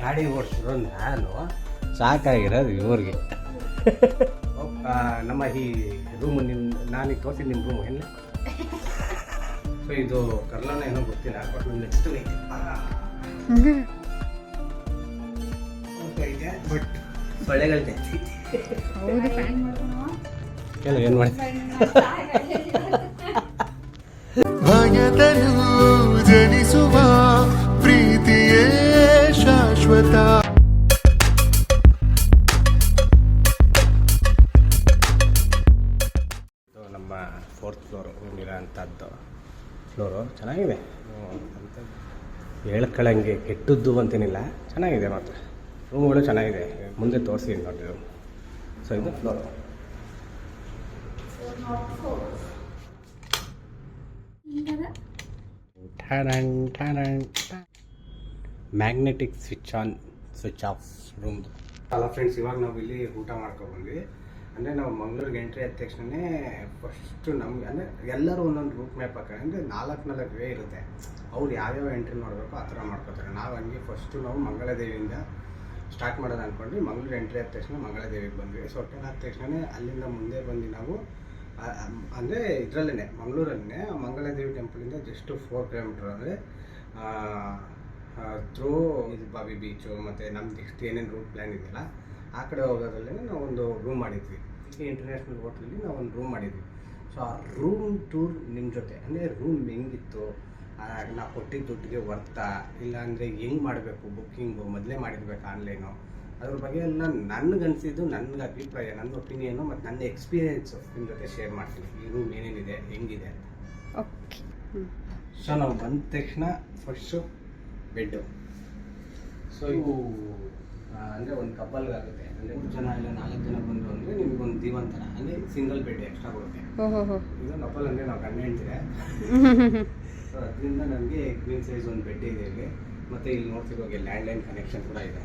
ಗಾಡಿ ಓಡಿಸಿರೋ ನಾನು ಸಾಕಾಗಿರೋದು ಇವ್ರಿಗೆ. ನಮ್ಮ ಈ ರೂಮು ನಾನೀಗ ತೋರಿಸಿದ್ದು ನಿಮ್ಮ ರೂಮು ಎಲ್ಲ. ಸೊ ಇದು ಕರ್ಲಾನ ಏನೋ ಗೊತ್ತಿಲ್ಲ, ಬಟ್ ನೆಕ್ಸ್ಟ್ ಐತೆ ಬಟ್ ಸೊಳ್ಳೆಗಳು ಜಾಸ್ತಿ. ಕೆಲವು ಏನು ಮಾಡ್ತೀವಿ ಭಯದಲ್ಲೂ ಜನಿಸುವ ಪ್ರೀತಿಯೇ ಶಾಶ್ವತ. ನಮ್ಮ 4th ಫ್ಲೋರು ರೂಮಿರೋ ಅಂಥದ್ದು ಫ್ಲೋರು ಚೆನ್ನಾಗಿದೆ. ಹೇಳ್ಕೊಳ್ಳಂಗೆ ಕೆಟ್ಟದ್ದು ಅಂತೇನಿಲ್ಲ, ಚೆನ್ನಾಗಿದೆ ಮಾತ್ರ. ರೂಮ್ಗಳು ಚೆನ್ನಾಗಿದೆ, ಮುಂದೆ ತೋರಿಸಿ ನೋಡಿ ರೂಮ್. ಸೊ ಇದು floor. Magnetic switch on switch off ರೂಮ್ದು. ಅಲ್ಲ ಫ್ರೆಂಡ್ಸ್, ಇವಾಗ ನಾವು ಇಲ್ಲಿ ಊಟ ಮಾಡ್ಕೊಬಂದ್ವಿ. ಅಂದರೆ ನಾವು ಮಂಗಳೂರಿಗೆ ಎಂಟ್ರಿ ಆದ ತಕ್ಷಣವೇ ಫಸ್ಟು ನಮ್ಗೆ ಅಂದರೆ ಎಲ್ಲರೂ ಒಂದೊಂದು ರೂಟ್ ಮ್ಯಾಪ್ ಹಾಕೋಣ. ಅಂದರೆ 4 ವೇ ಇರುತ್ತೆ, ಅವ್ರು ಯಾವ್ಯಾವ ಎಂಟ್ರಿ ಮಾಡಬೇಕು ಆ ಥರ ಮಾಡ್ಕೋತಾರೆ. ನಾವು ಹಂಗೆ ಫಸ್ಟು ನಾವು ಮಂಗಳದೇವಿಯಿಂದ ಸ್ಟಾರ್ಟ್ ಮಾಡೋದು ಅಂದ್ಕೊಂಡ್ವಿ. ಮಂಗಳೂರು ಎಂಟ್ರಿ ಆದ ತಕ್ಷಣ ಮಂಗಳದೇವಿಗೆ ಬಂದ್ವಿ. ಸೊ ಹೊಟ್ಟೆ ಆದ ತಕ್ಷಣ ಅಲ್ಲಿಂದ ಮುಂದೆ ಬಂದು ನಾವು ಅಂದರೆ ಇದರಲ್ಲೇ ಮಂಗಳೂರಲ್ಲೇ ಮಂಗಳದೇವಿ ಟೆಂಪಲಿಂದ ಜಸ್ಟ್ 4 ಕಿಲೋಮೀಟ್ರ್ ಅಂದರೆ ಥ್ರೂ ಇದು ಬಾವಿ ಬೀಚು ಮತ್ತು ನಮ್ದು ನೆಕ್ಸ್ಟ್ ಏನೇನು ರೂಟ್ ಪ್ಲ್ಯಾನ್ ಇದೆಯಲ್ಲ ಆ ಕಡೆ ಹೋಗೋದ್ರಲ್ಲೇ ನಾವು ಒಂದು ರೂಮ್ ಮಾಡಿದ್ವಿ. ಇಂಟರ್ನ್ಯಾಷನಲ್ ಹೋಟ್ಲಲ್ಲಿ ನಾವು ಒಂದು ರೂಮ್ ಮಾಡಿದ್ವಿ. ಸೊ ಆ ರೂಮ್ ಟೂರ್ ನಿಮ್ಮ ಜೊತೆ ಅಂದರೆ ರೂಮ್ ಹೆಂಗಿತ್ತು, ನಾವು ಕೊಟ್ಟಿದ್ದ ದುಡ್ಡಿಗೆ ವರ್ತಾ ಇಲ್ಲ ಅಂದರೆ ಹೆಂಗೆ ಮಾಡಬೇಕು, ಬುಕ್ಕಿಂಗು ಮೊದಲೇ ಮಾಡಿರ್ಬೇಕು ಆನ್ಲೈನು, ಅದ್ರ ಬಗ್ಗೆ ಎಲ್ಲ ನನಗನ್ಸಿದ್ದು, ನನ್ನ ಅಭಿಪ್ರಾಯ, ನನ್ನ ಒಪಿನಿಯನು ಮತ್ತು ನನ್ನ ಎಕ್ಸ್ಪೀರಿಯೆನ್ಸು ನಿಮ್ಮ ಜೊತೆ ಶೇರ್ ಮಾಡ್ತೀನಿ. ಈ ರೂಮ್ ಏನೇನಿದೆ ಹೆಂಗಿದೆ ಅಂತ. ಓಕೆ. ಸೊ ನಾವು ಬಂದ ತಕ್ಷಣ ಫಸ್ಟು ಬೆಡ್ಡು. ಸೊ ಇವು ಅಂದರೆ ಒಂದು ಕಪಲ್ಗಾಗುತ್ತೆ, ಅಂದರೆ 3 ಜನ ಇಲ್ಲ 4 ಜನ ಬಂದರು ಅಂದರೆ ನಿಮಗೊಂದು ದಿವಂತರ ಅಂದರೆ ಸಿಂಗಲ್ ಬೆಡ್ ಎಕ್ಸ್ಟ್ರಾ ಕೊಡುತ್ತೆ. ಇದು ಕಪಲ್ ಅಂದರೆ ನಾವು ಗಂಡ ಹೇಳ್ತೀರಾ. ಸೊ ಅದರಿಂದ ನನಗೆ ಕ್ವೀನ್ ಸೈಜ್ ಒಂದು ಬೆಡ್ ಇದೆ ಇಲ್ಲಿ. ಮತ್ತು ಇಲ್ಲಿ ನೋಡ್ತಿರೋಗೆ ಲ್ಯಾಂಡ್ಲೈನ್ ಕನೆಕ್ಷನ್ ಕೂಡ ಇದೆ.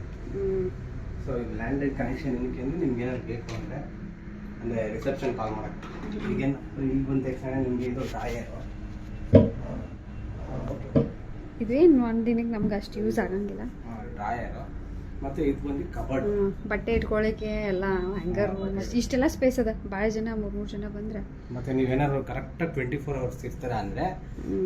ಸೊ ಇದು ಲ್ಯಾಂಡ್ಲೈನ್ ಕನೆಕ್ಷನ್ ಏನಕ್ಕೆ ಅಂದರೆ ನಿಮ್ಗೆ ಏನಾದ್ರು ಬೇಕು ಅಂದರೆ ರಿಸೆಪ್ಷನ್ ಕಾಲ್ ಮಾಡೋಕ್ಕೆ. ಈಗೇನು ಇಲ್ಲಿ ಬಂದ ತಕ್ಷಣ ನಿಮಗೆ ಇದು ಡ್ರಾಯರು. ಇದೇನು ಒಂದು ದಿನಕ್ಕೆ ನಮ್ಗೆ ಅಷ್ಟು ಯೂಸ್ ಆಗಂಗಿಲ್ಲ. ಡ್ರಾಯರು ಮತ್ತು ಇದು ಬಂದು ಕಬರ್ಡ್, ಬಟ್ಟೆ ಇಟ್ಕೊಳ್ಳೋಕ್ಕೆ ಎಲ್ಲ ಹ್ಯಾಂಗರ್, ಇಷ್ಟೆಲ್ಲ ಸ್ಪೇಸ್ ಅದ. ಭಾಳ ಜನ 3 ಜನ ಬಂದರೆ. ಮತ್ತು ನೀವೇನಾದ್ರು ಕರೆಕ್ಟಾಗಿ 24 hours ಇರ್ತಾರೆ ಅಂದರೆ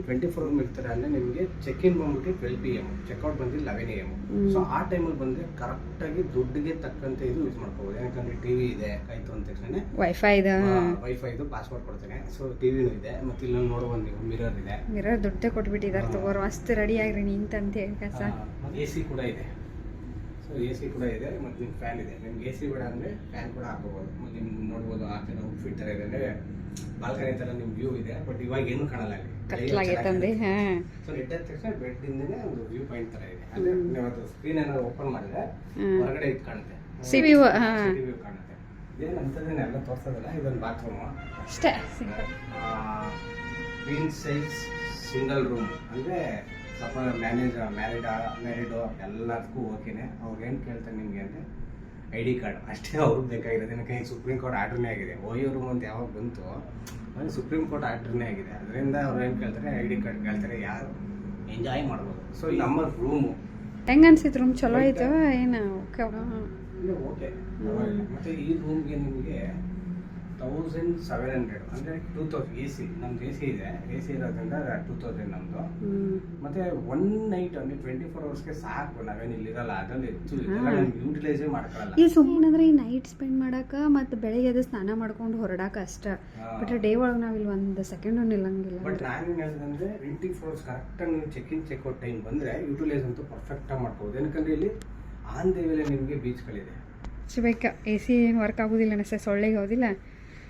24 hours ಇರ್ತಾರೆ ಅಂದರೆ ನಿಮಗೆ ಚೆಕ್ ಇನ್ ಬಂದ್ಬಿಟ್ಟು 12 PM, ಚೆಕ್ಔಟ್ ಬಂದು 11 AM. ಸೊ ಆ ಟೈಮಲ್ಲಿ ಬಂದರೆ ಕರೆಕ್ಟಾಗಿ ದುಡ್ಡಿಗೆ ತಕ್ಕಂತೆ ಇದು ಯೂಸ್ ಮಾಡ್ಕೋಬೋದು. ಯಾಕಂದರೆ ಟಿ ವಿ ಇದೆ, ಆಯಿತು ಅಂದ ತಕ್ಷಣ ವೈಫೈದು ಪಾಸ್ವರ್ಡ್ ಕೊಡ್ತೇನೆ. ಸೊ ಟಿ ವಿನೂ ಇದೆ, ಮತ್ತು ಇಲ್ಲಿ ನೋಡ್ಬೋದು ನೀವು ಮಿರರ್ ಇದೆ. ಮಿರರ್ ದುಡ್ಡೇ ಕೊಟ್ಬಿಟ್ಟಿದ್ದಾರೆ, ತಗೋರು ಮಸ್ತ್ ರೆಡಿ ಆಗ್ರಿ ನಿಂತಂತ ಹೇಳಿ ಕಸ. ಎ ಸಿ ಕೂಡ ಇದೆ. ಸೊ ಎ ಸಿ ಕೂಡ ಇದೆ, ಮತ್ತು ನಿಮ್ಗೆ ಫ್ಯಾನ್ ಇದೆ. ನಿಮ್ಗೆ ಎ ಸಿ ಬೇಡ ಅಂದರೆ ಫ್ಯಾನ್ ಕೂಡ ಹಾಕೋಬೋದು. ಮತ್ತು ನಿಮ್ಗೆ ನೋಡ್ಬೋದು ಆ ಥರ ಔಟ್ಫಿಟ್ ಥರ ಇದೆ, ಅಂದರೆ ಬಾಲ್ಕನಿ ಥರ ನಿಮ್ಮ ವ್ಯೂ ಇದೆ. ಬಟ್ ಇವಾಗ ಏನೂ ಕಾಣಲ್ಲ ಅಲ್ಲಿ, ಕತ್ಲಾಗೈತಂದ್ರೆ. ಸೊ ಇಟ್ಟಾದ ತಕ್ಷಣ ಬೆಡ್ಡಿಂದನೇ ಒಂದು ವ್ಯೂ ಪಾಯಿಂಟ್ ಥರ ಇದೆ. ಅಂದರೆ ನೀವು ಅದು ಸ್ಕ್ರೀನ್ ಏನಾದ್ರು ಓಪನ್ ಮಾಡಿದ್ರೆ ಹೊರಗಡೆ ಇದು ಕಾಣುತ್ತೆ, ಸಿಟಿ ವ್ಯೂ ಕಾಣುತ್ತೆ. ಇದೇನು ಅಂಥದ್ದೇನೆಲ್ಲ ತೋರಿಸೋದಿಲ್ಲ. ಇದೊಂದು ಬಾತ್ರೂಮು ಅಷ್ಟೇ. ಕ್ವೀನ್ ಸೈಜ್ ಸಿಂಗಲ್ ರೂಮ್ ಅಂದರೆ ಸ್ವಲ್ಪ ಮ್ಯಾರಿಡು ಎಲ್ಲದಕ್ಕೂ ಓಕೆನೆ. ಅವ್ರಿಗೇನು ಕೇಳ್ತಾರೆ ನಿಮಗೆ ಅಂದರೆ ID ಕಾರ್ಡ್ ಅಷ್ಟೇ ಅವ್ರಿಗೆ ಬೇಕಾಗಿರೋದು. ಏನಕ್ಕೆ ಸುಪ್ರೀಂ ಕೋರ್ಟ್ ಆರ್ಡ್ರನ್ನೇ ಆಗಿದೆ. ಓಯೋ ರೂಮ್ ಅಂತ ಯಾವಾಗ ಬಂತು ಅದು ಸುಪ್ರೀಂ ಕೋರ್ಟ್ ಆರ್ಡ್ರನ್ನೇ ಆಗಿದೆ. ಅದರಿಂದ ಅವ್ರು ಏನು ಕೇಳ್ತಾರೆ, ID ಕಾರ್ಡ್ ಕೇಳ್ತಾರೆ. ಯಾರು ಎಂಜಾಯ್ ಮಾಡ್ಬೋದು. ಸೊ ಇಲ್ಲಿ ನಮ್ಮ ರೂಮು ಹೆಂಗೆ ಅನ್ಸಿತ್ತು? ರೂಮ್ ಚಲೋ ಐತೆ ಏನು? Okay okay. ಮತ್ತು ಈ ರೂಮ್ಗೆ ನಿಮಗೆ 1700 ಅಂದರೆ 2000 ಎ ಸಿ. ನಮ್ದು ಎ ಸಿ ಇದೆ, ಎ ಸಿ ಇರೋದ್ರಿಂದ 2000 ನಮ್ಮದು. ಮತ್ತು 1 ನೈಟ್ ಅಂದರೆ 24 hours ಸಾಕು. ನಾವೇನು ಇಲ್ಲಿರಲ್ಲ, ಅದರಲ್ಲಿ ಹೆಚ್ಚು ನಮ್ಗೆ ಯೂಟಿಲೈಸೇ ಮಾಡ್ಕೊಳ್ಳಲ್ಲ. ಈ ಸುಮ್ಮನೆ ಈ ನೈಟ್ ಸ್ಪೆಂಡ್ ಮಾಡಕ್ಕೆ ಮತ್ತು ಬೆಳಗ್ಗೆ ಎದ್ದು ಸ್ನಾನ ಮಾಡ್ಕೊಂಡು ಹೊರಡಕ್ಕೆ ಅಷ್ಟೇ. ಬಟ್ ಡೇ ಒಳಗೆ ನಾವಿಲ್ಲಿ ಒಂದು ಸೆಕೆಂಡ್ ನಿಲ್ಲಂಗಿಲ್ಲ. ಬಟ್ ನಾನೇನು ಹೇಳಿದಂದರೆ 24 hours ಕರೆಕ್ಟಾಗಿ ನೀವು ಚೆಕ್ಔಟ್ ಟೈಮ್ ಬಂದರೆ ಯೂಟಿಲೈಸ್ ಅಂತೂ ಪರ್ಫೆಕ್ಟಾಗಿ ಮಾಡ್ಕೋಬೋದು. ಏನಕ್ಕಂದರೆ ಇಲ್ಲಿ ಆನ್ ದ ವೇಳೆ ನಿಮಗೆ ಬೀಚ್ಗಳಿದೆ. ಬೇಕಾ ಎ ಸಿ ಏನು ವರ್ಕ್ ಆಗೋದಿಲ್ಲ ಅನಿಸ್ತದೆ, ಸೊಳ್ಳೆಗೆ ಹೋದಿಲ್ಲ.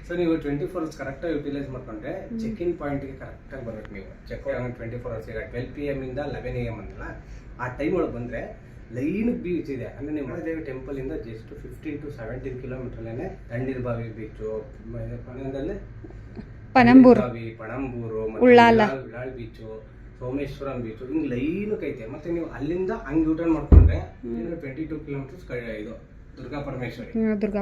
ಸೊ ನೀವು 24 hours ಕರೆಕ್ಟಾಗಿ ಯುಟಿಲೈಸ್ ಮಾಡ್ಕೊಂಡ್ರೆ ಚೆಕ್ ಇನ್ ಪಾಯಿಂಟ್ಗೆ ಕರೆಕ್ಟಾಗಿ ಬರ್ಬೇಕು. ನೀವು ಚೆಕ್ಔಟ್ 24 hours ಈಗ 12 PM ಇಂದ 11 AM ಅಂತಲ್ಲ, ಆ ಟೈಮ್ ಒಳಗೆ ಬಂದರೆ ಲೈನಿಗೆ ಬೀಚ್ ಇದೆ. ಅಂದರೆ ನಿಮ್ಮ ಮಂಗಳದೇವಿ ಟೆಂಪಲಿಂದ ಜಸ್ಟ್ 15 to 17 ಕಿಲೋಮೀಟರ್ಲೇ Tannir Bhavi beach, Panambur, Ullal beach, Someshwaram beach, ಹಿಂಗೆ ಲೈನಕ್ಕೆ ಐತೆ. ಮತ್ತು ನೀವು ಅಲ್ಲಿಂದ ಹಂಗೆ ಯೂಟರ್ನ್ ಮಾಡ್ಕೊಂಡ್ರೆ 22 kilometers ಇದು ದುರ್ಗಾ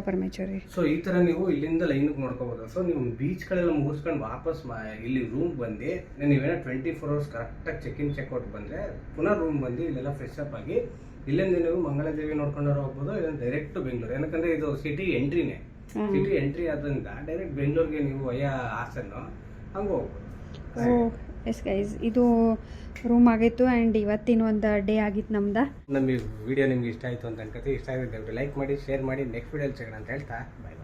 ಪರಮೇಶ್ವರಿ. ಸೊ ಈ ತರ ನೀವು ಇಲ್ಲಿಂದ ಲೈನ್ಗೆ ನೋಡ್ಕೋಬಹುದು. ಸೊ ನೀವು ಬೀಚ್ಗಳೆಲ್ಲ ಮುಗಿಸ್ಕೊಂಡು ವಾಪಸ್ ಇಲ್ಲಿ ರೂಮ್ ಬಂದು ನೀವೇನೋ 24 hours ಕರೆಕ್ಟಾಗಿ ಚೆಕ್ ಇನ್ ಚೆಕ್ಔಟ್ ಬಂದರೆ ಪುನಃ ರೂಮ್ ಬಂದು ಇಲ್ಲೆಲ್ಲ ಫ್ರೆಶ್ ಅಪ್ ಆಗಿ ಇಲ್ಲಿಂದ ನೀವು ಮಂಗಳದೇವಿ ನೋಡ್ಕೊಂಡವ್ರು ಹೋಗ್ಬೋದು, ಇಲ್ಲ ಡೈರೆಕ್ಟ್ ಬೆಂಗಳೂರು. ಯಾಕಂದ್ರೆ ಇದು ಸಿಟಿ ಎಂಟ್ರಿನೇ, ಸಿಟಿ ಎಂಟ್ರಿ ಆದ್ರಿಂದ ಡೈರೆಕ್ಟ್ ಬೆಂಗಳೂರಿಗೆ ನೀವು ವಯ ಹಾಸನ್ನು ಹಂಗೆ ಹೋಗ್ಬೋದು. ಎಸ್ ಗೈಸ್, ಇದು ರೂಮ್ ಆಗಿತ್ತು ಆ್ಯಂಡ್ ಇವತ್ತಿನ ಒಂದು ಡೇ ಆಗಿತ್ತು ನಮ್ದು. ನಮಗೆ ವಿಡಿಯೋ ನಿಮ್ಗೆ ಇಷ್ಟ ಆಯಿತು ಅಂತ ಅನ್ಕೋತೀವಿ. ಇಷ್ಟ ಆಗಿದ್ರೆ ಲೈಕ್ ಮಾಡಿ, ಶೇರ್ ಮಾಡಿ, ನೆಕ್ಸ್ಟ್ ವಿಡಿಯೋಲಿ ಸಿಗೋಣ ಅಂತ ಹೇಳ್ತಾ ಬಾಯ್ ಬಾಯ್.